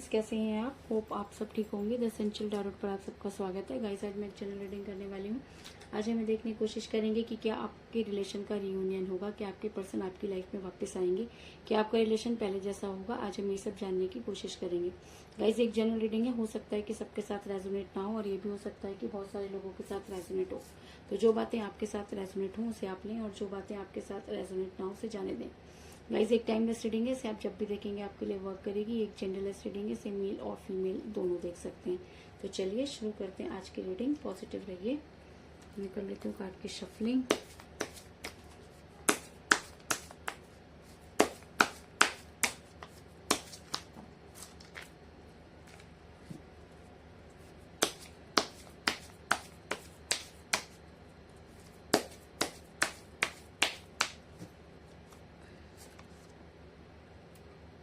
Friends, कैसे हैं आप? होप आप सब ठीक होंगे। द एसेंशियल टैरोट पर आप सबका स्वागत है। गाइस, आज मैं एक जनरल रीडिंग करने वाली हूँ। आज हमें देखने की कोशिश करेंगे कि क्या आपके रिलेशन का रियूनियन होगा, क्या आपके पर्सन आपकी लाइफ में वापस आएंगे, क्या आपका रिलेशन पहले जैसा होगा। आज हम ये सब जानने की कोशिश करेंगे। गाइस, एक जनरल रीडिंग है, हो सकता है कि सबके साथ रेजोनेट ना हो और ये भी हो सकता है कि बहुत सारे लोगों के साथ रेजोनेट हो। तो जो बातें आपके साथ रेजोनेट हो उसे आप लें और जो बातें आपके साथ रेजोनेट ना हो उसे जाने दें। गाइस, एक टाइमलेस रीडिंग है, इसे आप जब भी देखेंगे आपके लिए वर्क करेगी। एक जेंडरलेस रीडिंग है, इसे मेल और फीमेल दोनों देख सकते हैं। तो चलिए शुरू करते हैं आज की रीडिंग। पॉजिटिव रहिए। मैं कर लेती हूँ कार्ड की shuffling.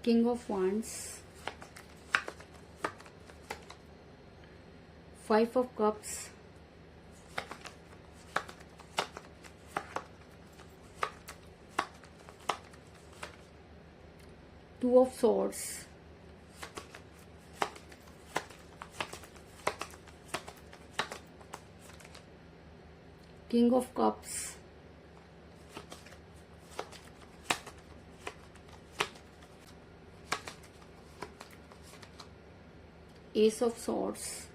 King of Wands, 5 of Cups, Two of Swords, King of Cups, Ace of Swords,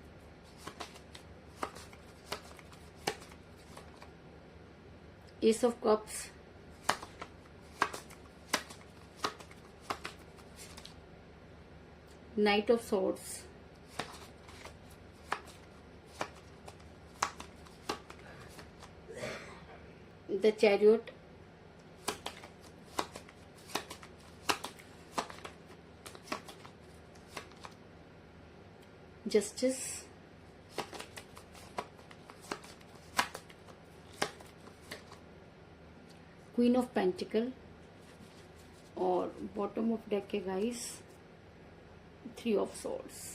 Ace of Cups, Knight of Swords, the Chariot, Justice, Queen of Pentacle और बॉटम ऑफ डेक है guys 3 of Swords।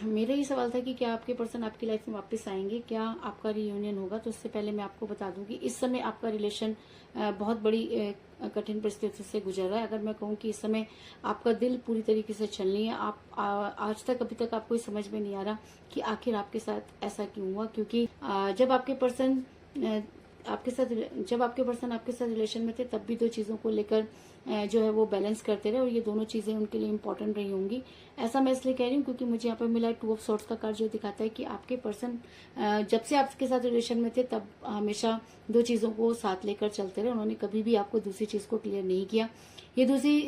मेरा ही सवाल था कि क्या आपके person आपकी life में वापस आएंगे, क्या आपका रियूनियन होगा। तो उससे पहले मैं आपको बता दूं कि इस समय आपका रिलेशन बहुत बड़ी कठिन परिस्थिति से गुजर रहा है। अगर मैं कहूं कि इस समय आपका दिल पूरी तरीके से चल नहीं है। आप आज तक अभी तक आपको समझ में नहीं आ रहा कि आखिर आपके साथ ऐसा क्यों हुआ, क्योंकि जब आपके पर्सन आपके साथ रिलेशन में थे तब भी दो चीजों को लेकर जो है वो बैलेंस करते रहे और ये दोनों चीजें उनके लिए इम्पोर्टेंट रही होंगी। ऐसा मैं इसलिए कह रही हूँ क्योंकि मुझे यहाँ पर मिला 2 ऑफ सॉर्ड्स का कार्ड, जो दिखाता है कि आपके पर्सन जब से आपके साथ रिलेशन में थे तब हमेशा दो चीजों को साथ लेकर चलते रहे। उन्होंने कभी भी आपको दूसरी चीज को क्लियर नहीं किया। ये दूसरी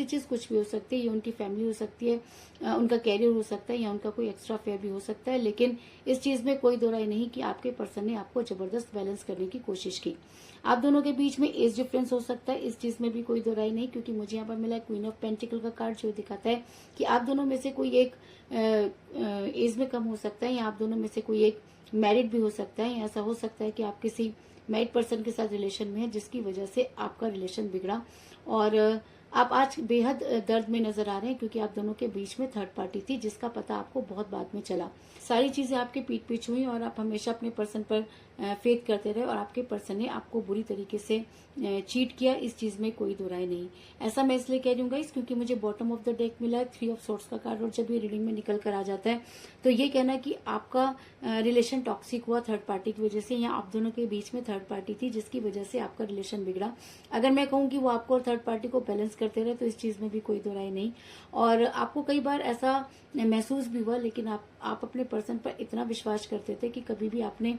चीज कुछ भी हो सकती है। ये उनकी फैमिली हो सकती है, उनका कैरियर हो सकता है या उनका कोई एक्स्ट्रा फेयर भी हो सकता है। लेकिन इस चीज में कोई दो राय नहीं कि आपके पर्सन ने आपको जबरदस्त बैलेंस करने की कोशिश की। आप दोनों के बीच में एज डिफरेंस हो सकता है, इस चीज में भी कोई दो राय नहीं, क्योंकि मुझे यहाँ पर मिला क्वीन ऑफ पेंटिकल का कार्ड, जो दिखाता है कि आप दोनों में से कोई एक एज में कम हो सकता है या आप दोनों में से कोई एक मैरिड भी हो सकता है। या ऐसा हो सकता है कि आप किसी मैरिड पर्सन के साथ रिलेशन में है जिसकी वजह से आपका रिलेशन बिगड़ा और आप आज बेहद दर्द में नजर आ रहे हैं, क्योंकि आप दोनों के बीच में थर्ड पार्टी थी जिसका पता आपको बहुत बाद में चला। सारी चीजें आपके पीठ पीछे हुई और आप हमेशा अपने पर्सन पर फेथ करते रहे और आपके पर्सन ने आपको बुरी तरीके से चीट किया। इस चीज में कोई दो राय नहीं। ऐसा मैं इसलिए कह रही हूँ गाइस क्योंकि मुझे बॉटम ऑफ द डेक मिला है 3 ऑफ सॉर्ड्स का कार्ड और जब ये रीडिंग में निकल कर आ जाता है तो ये कहना कि आपका रिलेशन टॉक्सिक हुआ थर्ड पार्टी की वजह से, या आप दोनों के बीच में थर्ड पार्टी थी जिसकी वजह से आपका रिलेशन बिगड़ा। अगर मैं कहूँ कि वो आपको और थर्ड पार्टी को बैलेंस करते रहे तो इस चीज में भी कोई दो राय नहीं। और आपको कई बार ऐसा महसूस भी हुआ, लेकिन आप अपने पर्सन पर इतना विश्वास करते थे कि कभी भी आपने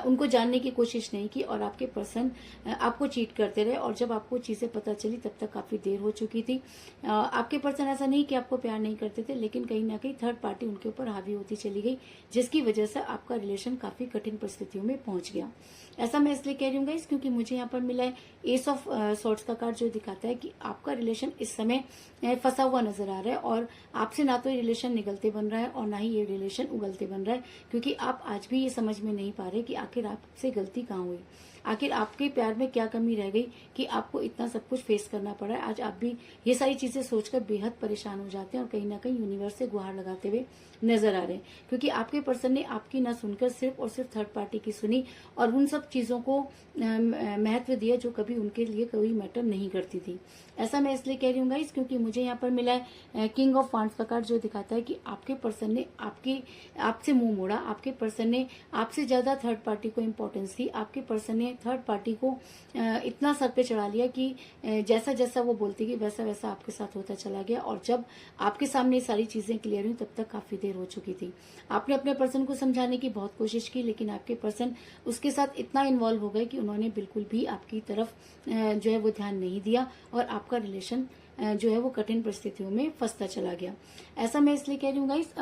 उनको जानने की कोशिश नहीं की और आपके पर्सन आपको चीट करते रहे। और जब आपको चीजें पता चली तब तक काफी देर हो चुकी थी। आपके पर्सन ऐसा नहीं कि आपको प्यार नहीं करते थे, लेकिन कहीं ना कहीं थर्ड पार्टी उनके ऊपर हावी होती चली गई, जिसकी वजह से आपका रिलेशन काफी कठिन परिस्थितियों में पहुंच गया। ऐसा मैं इसलिए कह रही हूँ गाइस क्योंकि मुझे यहाँ पर मिला है एस ऑफ सॉर्ड्स का कार्ड, जो दिखाता है कि आपका रिलेशन इस समय फंसा हुआ नजर आ रहा है और आपसे ना तो ये रिलेशन निगलते बन रहा है और ना ही ये रिलेशन उगलते बन रहा है, क्योंकि आप आज भी ये समझ में नहीं पा रहे कि आखिर आपसे गलती कहाँ हुई। आखिर आपके प्यार में क्या कमी रह गई कि आपको इतना सब कुछ फेस करना पड़ा है। आज आप भी ये सारी चीजें सोचकर बेहद परेशान हो जाते हैं और कहीं ना कहीं यूनिवर्स से गुहार लगाते हुए नजर आ रहे हैं, क्योंकि आपके पर्सन ने आपकी ना सुनकर सिर्फ और सिर्फ थर्ड पार्टी की सुनी और उन सब चीजों को महत्व दिया जो कभी उनके लिए कोई मैटर नहीं करती थी। ऐसा मैं इसलिए कह रही हूँ गाइस, क्योंकि मुझे यहाँ पर मिला है किंग ऑफ वांड्स का कार्ड, जो दिखाता है कि आपके पर्सन ने आपसे मुंह मोड़ा। आपके पर्सन ने आपसे ज्यादा थर्ड पार्टी को इम्पोर्टेंस दी। आपके पर्सन ने थर्ड पार्टी को इतना सर पे चढ़ा लिया कि जैसा जैसा वो बोलती गई वैसा वैसा आपके साथ होता चला गया। और जब आपके सामने सारी चीजें क्लियर हुई तब तक काफी देर हो चुकी थी। आपने अपने पर्सन को समझाने की बहुत कोशिश की, लेकिन आपके पर्सन उसके साथ इतना इन्वॉल्व हो गए कि उन्होंने बिल्कुल भी आपकी तरफ जो है वो ध्यान नहीं दिया और आपका रिलेशन जो है वो कठिन परिस्थितियों में फंसता चला गया। ऐसा मैं इसलिए कह रही हूँ गाइस,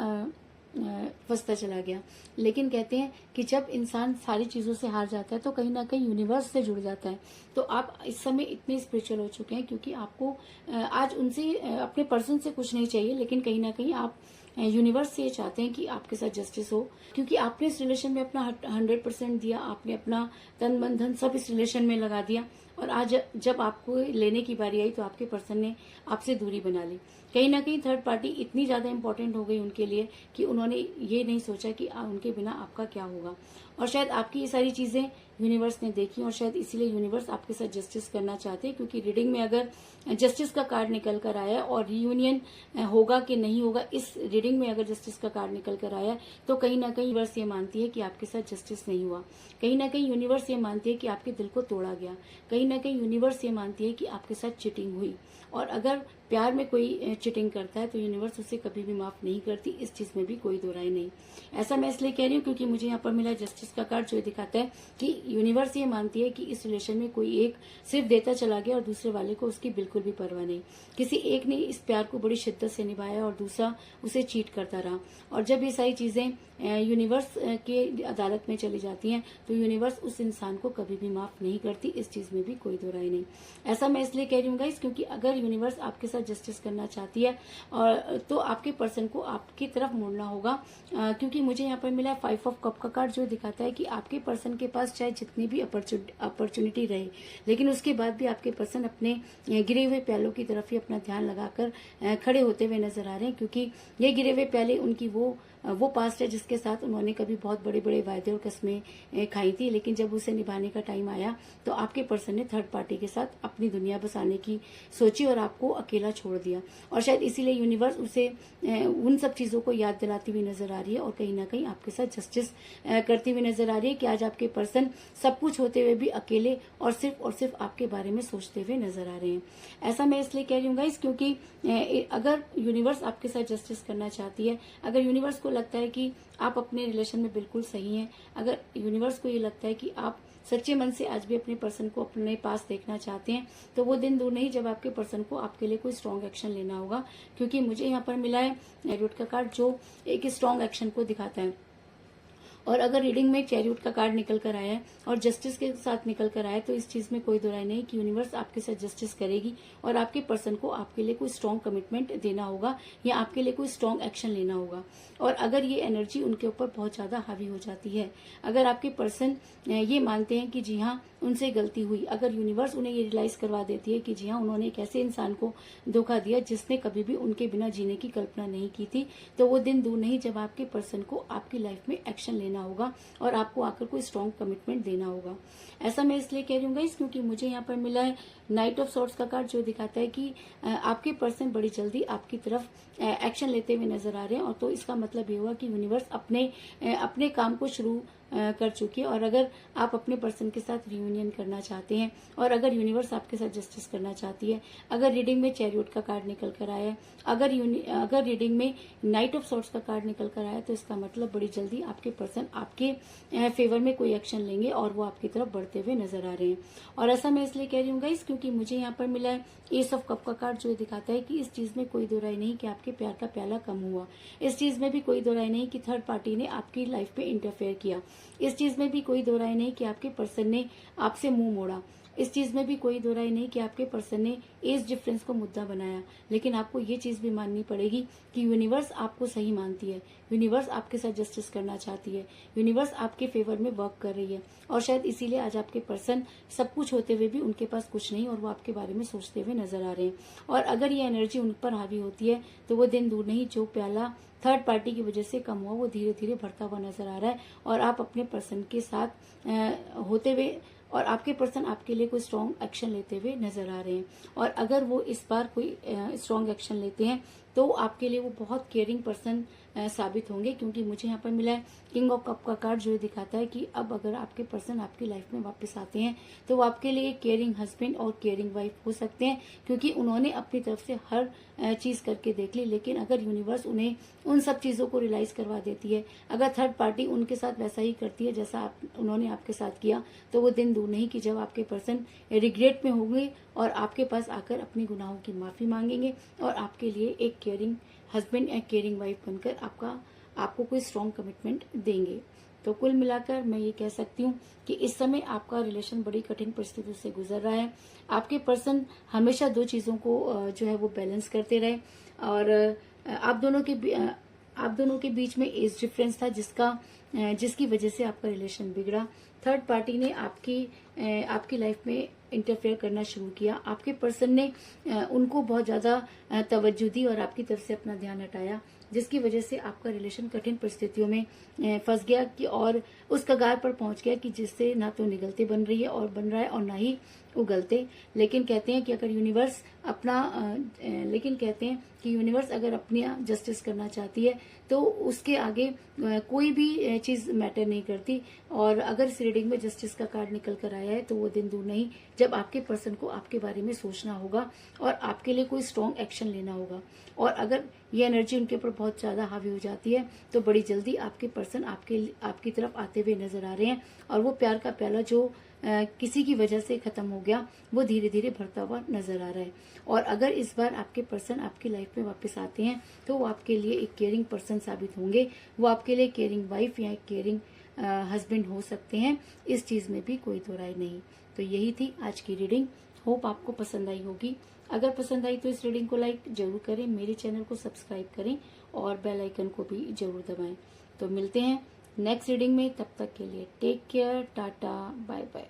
फंसता चला गया। लेकिन कहते हैं कि जब इंसान सारी चीजों से हार जाता है तो कहीं ना कहीं यूनिवर्स से जुड़ जाता है। तो आप इस समय इतने स्पिरिचुअल हो चुके हैं क्योंकि आपको आज उनसे अपने पर्सन से कुछ नहीं चाहिए, लेकिन कहीं ना कहीं आप यूनिवर्स से ये चाहते हैं कि आपके साथ जस्टिस हो, क्योंकि आपने इस रिलेशन में अपना 100% दिया। आपने अपना तन मन धन सब इस रिलेशन में लगा दिया और आज जब आपको लेने की बारी आई तो आपके पर्सन ने आपसे दूरी बना ली। कहीं ना कहीं थर्ड पार्टी इतनी ज्यादा इंपॉर्टेंट हो गई उनके लिए कि उन्होंने ये नहीं सोचा कि उनके बिना आपका क्या होगा। और शायद आपकी ये सारी चीजें यूनिवर्स ने देखी और शायद इसीलिए यूनिवर्स आपके साथ जस्टिस करना चाहते हैं, क्योंकि रीडिंग में अगर जस्टिस का कार्ड निकल कर आया और रियूनियन होगा कि नहीं होगा, इस रीडिंग में अगर जस्टिस का कार्ड निकल कर आया तो कहीं ना कहीं यूनिवर्स ये मानती है कि आपके साथ जस्टिस नहीं हुआ। कहीं ना कहीं यूनिवर्स ये मानती है कि आपके दिल को तोड़ा गया। कहीं ना कहीं यूनिवर्स ये मानती है कि आपके साथ चीटिंग हुई। और अगर प्यार में कोई चीटिंग करता है तो यूनिवर्स उसे कभी भी माफ नहीं करती, इस चीज में भी कोई दो राय नहीं। ऐसा मैं इसलिए कह रही हूँ क्योंकि मुझे यहाँ पर मिला जस्टिस का कार्ड, जो दिखाता है कि यूनिवर्स ये मानती है कि इस रिलेशन में कोई एक सिर्फ देता चला गया और दूसरे वाले को उसकी बिल्कुल भी परवाह नहीं। किसी एक ने इस प्यार को बड़ी शिद्दत से निभाया और दूसरा उसे चीट करता रहा। और जब ये सारी चीजें यूनिवर्स के अदालत में चली जाती हैं तो यूनिवर्स उस इंसान को कभी भी माफ नहीं करती, इस चीज में भी कोई दो राय नहीं। ऐसा मैं इसलिए कह रही हूँ गाइस, क्योंकि अगर यूनिवर्स आपके साथ जस्टिस करना चाहती है और तो आपके पर्सन को आपकी तरफ मुड़ना होगा, क्योंकि मुझे यहाँ पर मिला 5 ऑफ कप का कार्ड, जो दिखाता है कि आपके पर्सन के पास चाहे जितनी भी अपॉर्चुनिटी रहे, लेकिन उसके बाद भी आपके पर्सन अपने गिरे हुए प्यालों की तरफ ही अपना ध्यान लगाकर खड़े होते हुए नजर आ रहे हैं, क्योंकि ये गिरे हुए प्याले उनकी वो पास्ट है जिसके साथ उन्होंने कभी बहुत बड़े बड़े वायदे और कस्में खाई थी, लेकिन जब उसे निभाने का टाइम आया तो आपके पर्सन ने थर्ड पार्टी के साथ अपनी दुनिया बसाने की सोची और आपको अकेला छोड़ दिया। और शायद इसीलिए यूनिवर्स उसे उन सब चीजों को याद दिलाती हुई नजर आ रही है और कहीं ना कहीं आपके साथ जस्टिस करती हुई नजर आ रही है कि आज आपके पर्सन सब कुछ होते हुए भी अकेले और सिर्फ आपके बारे में सोचते हुए नजर आ रहे हैं। ऐसा मैं इसलिए कह रही हूँ गाइस, क्योंकि अगर यूनिवर्स आपके साथ जस्टिस करना चाहती है, अगर यूनिवर्स को लगता है कि आप अपने रिलेशन में बिल्कुल सही हैं, अगर यूनिवर्स को ये लगता है कि आप सच्चे मन से आज भी अपने पर्सन को अपने पास देखना चाहते हैं, तो वो दिन दूर नहीं जब आपके पर्सन को आपके लिए कोई स्ट्रांग एक्शन लेना होगा। क्योंकि मुझे यहाँ पर मिला है चैरियट का कार्ड, जो एक स्ट्रांग एक्शन को दिखाता है। और अगर रीडिंग में चैरियट का कार्ड निकल कर आया है और जस्टिस के साथ निकल कर आया तो इस चीज में कोई दो राय नहीं कि यूनिवर्स आपके साथ जस्टिस करेगी और आपके पर्सन को आपके लिए कोई स्ट्रांग कमिटमेंट देना होगा या आपके लिए कोई स्ट्रांग एक्शन लेना होगा। और अगर ये एनर्जी उनके ऊपर बहुत ज्यादा हावी हो जाती है, अगर आपके पर्सन ये मानते हैं कि जी हाँ उनसे गलती हुई, अगर यूनिवर्स उन्हें ये रियलाइज करवा देती है कि जी हाँ उन्होंने एक ऐसे इंसान को धोखा दिया जिसने कभी भी उनके बिना जीने की कल्पना नहीं की थी, तो वो दिन दूर नहीं जब आपके पर्सन को आपकी लाइफ में एक्शन लेना होगा और आपको आकर कोई स्ट्रांग कमिटमेंट देना होगा। ऐसा मैं इसलिए कह रही हूँ गाइस क्योंकि मुझे यहाँ पर मिला है नाइट ऑफ सॉर्ड्स का कार्ड, जो दिखाता है कि आपके पर्सन बड़ी जल्दी आपकी तरफ एक्शन लेते हुए नजर आ रहे हैं। और तो इसका मतलब ये हुआ कि यूनिवर्स अपने काम को शुरू कर चुकी है। और अगर आप अपने पर्सन के साथ रियूनियन करना चाहते हैं और अगर यूनिवर्स आपके साथ जस्टिस करना चाहती है, अगर रीडिंग में चैरियट का कार्ड निकल कर आया है, अगर रीडिंग में नाइट ऑफ सॉर्ड्स का कार्ड निकल कर आया, तो इसका मतलब बड़ी जल्दी आपके पर्सन आपके फेवर में कोई एक्शन लेंगे और वो आपकी तरफ बढ़ते हुए नजर आ रहे हैं। और ऐसा मैं इसलिए कह रही हूँ गाइस क्योंकि मुझे यहाँ पर मिला है एस ऑफ कप का कार्ड, जो दिखाता है कि इस चीज में कोई दो राय नहीं कि आपके प्यार का प्याला कम हुआ। इस चीज में भी कोई दो राय नहीं कि थर्ड पार्टी ने आपकी लाइफ पे इंटरफेयर किया। इस चीज में भी कोई दो राय नहीं कि आपके पर्सन ने आपसे मुंह मोड़ा। इस चीज में भी कोई दो राय नहीं कि आपके पर्सन ने एज डिफरेंस को मुद्दा बनाया, लेकिन आपको ये चीज भी माननी पड़ेगी कि यूनिवर्स आपको सही मानती है, यूनिवर्स आपके साथ जस्टिस करना चाहती है, यूनिवर्स आपके फेवर में वर्क कर रही है। और शायद इसीलिए आज आपके पर्सन सब कुछ होते हुए भी उनके पास कुछ नहीं और वो आपके बारे में सोचते हुए नजर आ रहे हैं। और अगर ये एनर्जी उन पर हावी होती है तो वो दिन दूर नहीं जो प्याला थर्ड पार्टी की वजह से कम हुआ वो धीरे धीरे भरता हुआ नजर आ रहा है। और आप अपने पर्सन के साथ होते हुए और आपके पर्सन आपके लिए कोई स्ट्रॉन्ग एक्शन लेते हुए नजर आ रहे हैं। और अगर वो इस बार कोई स्ट्रॉन्ग एक्शन लेते हैं तो आपके लिए वो बहुत केयरिंग पर्सन साबित होंगे, क्योंकि मुझे यहाँ पर मिला है किंग ऑफ कप का कार्ड, जो दिखाता है कि अब अगर आपके पर्सन आपकी लाइफ में वापस आते हैं तो वो आपके लिए केयरिंग हस्बैंड और केयरिंग वाइफ हो सकते हैं, क्योंकि उन्होंने अपनी तरफ से हर चीज करके देख ली। लेकिन अगर यूनिवर्स उन्हें उन सब चीजों को रियलाइज करवा देती है, अगर थर्ड पार्टी उनके साथ वैसा ही करती है जैसा उन्होंने आपके साथ किया, तो वो दिन दूर नहीं कि जब आपके पर्सन रिग्रेट में होंगे और आपके पास आकर अपनी गुनाहों की माफी मांगेंगे और आपके लिए एक केयरिंग हस्बैंड या केयरिंग वाइफ बनकर आपको कोई स्ट्रॉन्ग कमिटमेंट देंगे। तो कुल मिलाकर मैं ये कह सकती हूँ कि इस समय आपका रिलेशन बड़ी कठिन परिस्थितियों से गुजर रहा है। आपके पर्सन हमेशा दो चीजों को जो है वो बैलेंस करते रहे, और आप दोनों के बीच में एज डिफरेंस था जिसकी वजह से आपका रिलेशन बिगड़ा। थर्ड पार्टी ने आपकी लाइफ में इंटरफेयर करना शुरू किया। आपके पर्सन ने उनको बहुत ज्यादा तवज्जो दी और आपकी तरफ से अपना ध्यान हटाया, जिसकी वजह से आपका रिलेशन कठिन परिस्थितियों में फंस गया कि और उस कगार पर पहुंच गया कि जिससे ना तो निगलते बन रहा है और ना ही उगलते। लेकिन कहते हैं कि यूनिवर्स अगर अपनी जस्टिस करना चाहती है तो उसके आगे कोई भी चीज मैटर नहीं करती। और अगर इस रीडिंग में जस्टिस का कार्ड निकल कर आया है तो वो दिन दूर नहीं जब आपके पर्सन को आपके बारे में सोचना होगा और आपके लिए कोई स्ट्रॉन्ग एक्शन लेना होगा। और अगर ये एनर्जी उनके ऊपर बहुत ज्यादा हावी हो जाती है तो बड़ी जल्दी आपके पर्सन आपकी तरफ आते हुए नजर आ रहे हैं, और वो प्यार का प्याला जो किसी की वजह से खत्म हो गया वो धीरे धीरे भरता हुआ नजर आ रहा है। और अगर इस बार आपके पर्सन आपकी लाइफ में वापस आते हैं तो वो आपके लिए एक केयरिंग पर्सन साबित होंगे, वो आपके लिए केयरिंग वाइफ या एक केयरिंग हस्बैंड हो सकते हैं। इस चीज में भी कोई दो राय नहीं। तो यही थी आज की रीडिंग। होप आपको पसंद आई होगी। अगर पसंद आई तो इस रीडिंग को लाइक जरूर करें, मेरे चैनल को सब्सक्राइब करें और बेल आइकन को भी जरूर दबाएं। तो मिलते हैं नेक्स्ट रीडिंग में, तब तक के लिए take care, tata, bye bye.